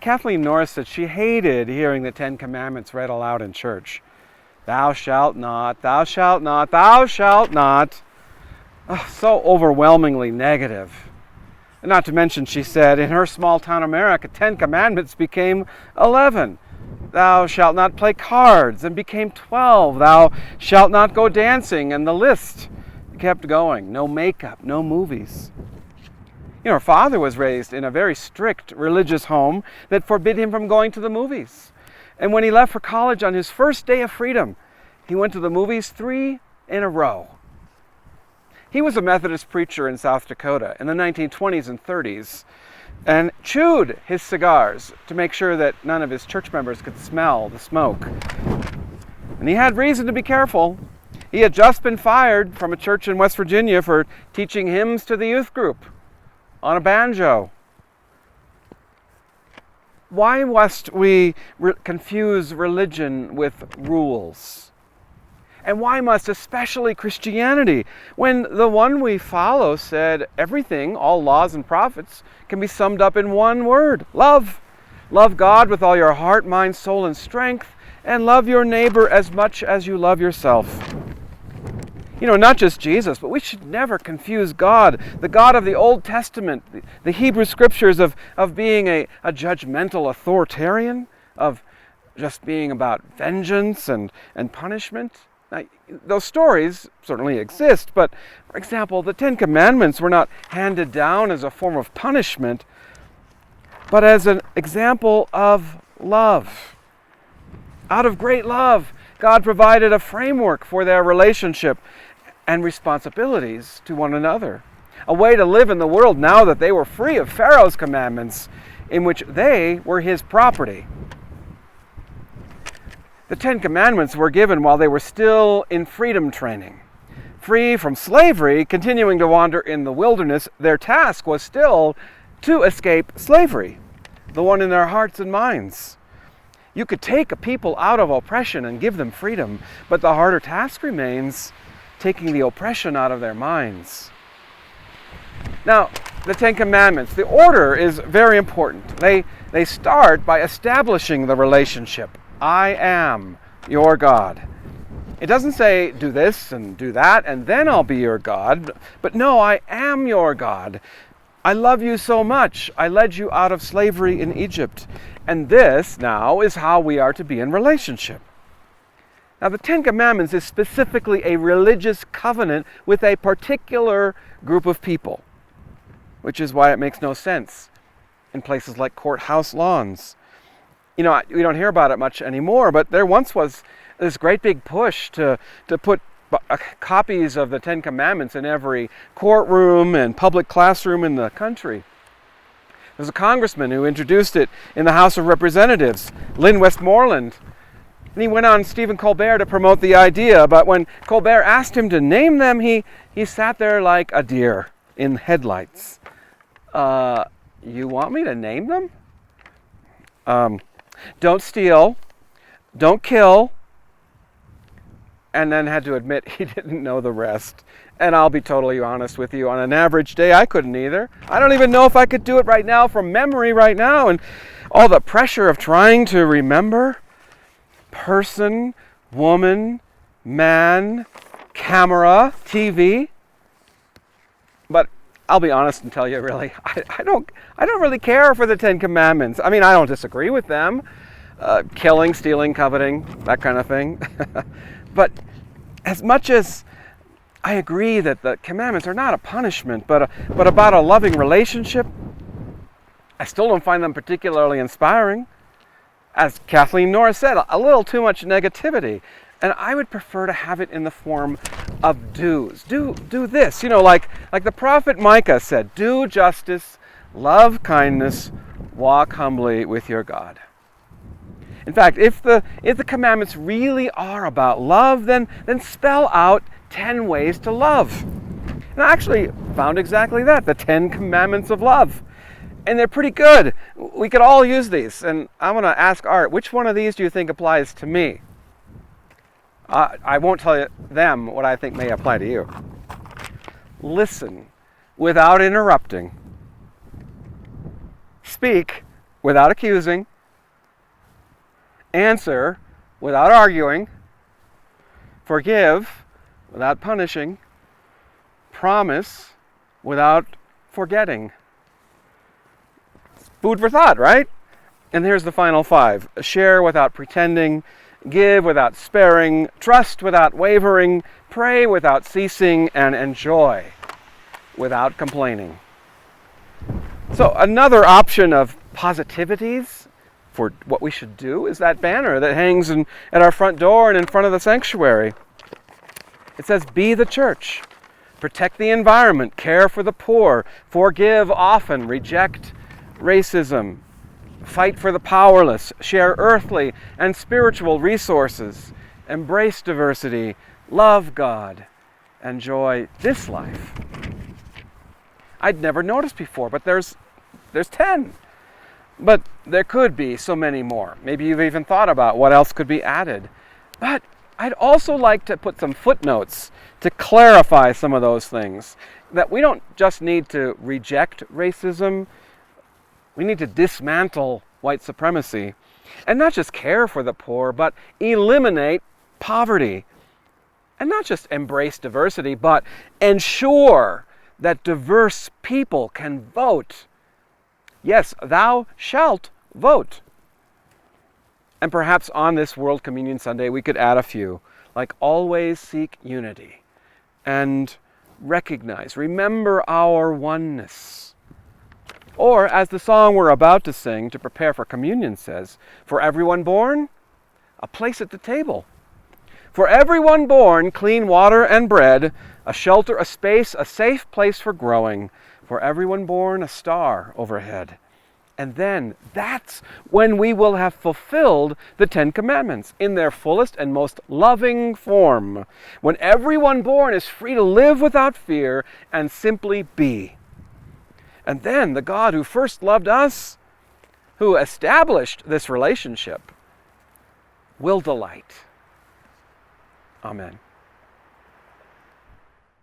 Kathleen Norris said she hated hearing the Ten Commandments read aloud in church. Thou shalt not, thou shalt not, thou shalt not. Oh, so overwhelmingly negative. And not to mention, she said, in her small town America, 10 commandments became 11. Thou shalt not play cards, and became 12. Thou shalt not go dancing, and the list kept going. No makeup, no movies. Her father was raised in a very strict religious home that forbid him from going to the movies. And when he left for college on his first day of freedom, he went to the movies 3 in a row. He was a Methodist preacher in South Dakota in the 1920s and 30s and chewed his cigars to make sure that none of his church members could smell the smoke. And he had reason to be careful. He had just been fired from a church in West Virginia for teaching hymns to the youth group on a banjo. Why must we confuse religion with rules? And why must especially Christianity, when the one we follow said everything, all laws and prophets, can be summed up in one word: love. Love God with all your heart, mind, soul, and strength, and love your neighbor as much as you love yourself. Not just Jesus, but we should never confuse God, the God of the Old Testament, the Hebrew Scriptures, of being a judgmental authoritarian, of just being about vengeance and punishment. Now, those stories certainly exist, but, for example, the Ten Commandments were not handed down as a form of punishment, but as an example of love. Out of great love, God provided a framework for their relationship and responsibilities to one another, a way to live in the world now that they were free of Pharaoh's commandments, in which they were his property. The Ten Commandments were given while they were still in freedom training. Free from slavery, continuing to wander in the wilderness, their task was still to escape slavery, the one in their hearts and minds. You could take a people out of oppression and give them freedom, but the harder task remains taking the oppression out of their minds. Now, the Ten Commandments, the order is very important. They start by establishing the relationship. I am your God. It doesn't say do this and do that and then I'll be your God. But no, I am your God. I love you so much. I led you out of slavery in Egypt. And this now is how we are to be in relationship. Now, the Ten Commandments is specifically a religious covenant with a particular group of people, which is why it makes no sense in places like courthouse lawns. We don't hear about it much anymore, but there once was this great big push to put copies of the Ten Commandments in every courtroom and public classroom in the country. There's a congressman who introduced it in the House of Representatives, Lynn Westmoreland. And he went on Stephen Colbert to promote the idea, but when Colbert asked him to name them, he sat there like a deer in headlights. You want me to name them? Don't steal, don't kill, and then had to admit he didn't know the rest. And I'll be totally honest with you, on an average day, I couldn't either. I don't even know if I could do it right now from memory right now, and all the pressure of trying to remember person, woman, man, camera, TV. But I'll be honest and tell you, really, I don't really care for the Ten Commandments. I mean, I don't disagree with them. Killing, stealing, coveting, that kind of thing. But as much as I agree that the commandments are not a punishment, but about a loving relationship, I still don't find them particularly inspiring. As Kathleen Norris said, a little too much negativity. And I would prefer to have it in the form of do's. Do this. Like the prophet Micah said, do justice, love kindness, walk humbly with your God. In fact, if the commandments really are about love, then spell out 10 ways to love. And I actually found exactly that, the 10 commandments of love. And they're pretty good. We could all use these. And I want to ask Art, which one of these do you think applies to me? I won't tell them what I think may apply to you. Listen without interrupting. Speak without accusing, answer without arguing, forgive without punishing, promise without forgetting. Food for thought, right? And here's the final 5. Share without pretending, give without sparing, trust without wavering, pray without ceasing, and enjoy without complaining. So another option of positivities for what we should do is that banner that hangs at our front door and in front of the sanctuary. It says, be the church. Protect the environment, care for the poor, forgive often, reject racism, fight for the powerless, share earthly and spiritual resources, embrace diversity, love God, enjoy this life. I'd never noticed before, but there's 10. But there could be so many more. Maybe you've even thought about what else could be added. But I'd also like to put some footnotes to clarify some of those things. That we don't just need to reject racism, we need to dismantle white supremacy. And not just care for the poor, but eliminate poverty. And not just embrace diversity, but ensure that diverse people can vote. Yes, thou shalt vote. And perhaps on this World Communion Sunday we could add a few, like always seek unity and recognize, remember our oneness. Or, as the song we're about to sing to prepare for communion says, for everyone born, a place at the table. For everyone born, clean water and bread, a shelter, a space, a safe place for growing. For everyone born, a star overhead. And then, that's when we will have fulfilled the 10 Commandments in their fullest and most loving form. When everyone born is free to live without fear and simply be. And then the God who first loved us, who established this relationship, will delight. Amen.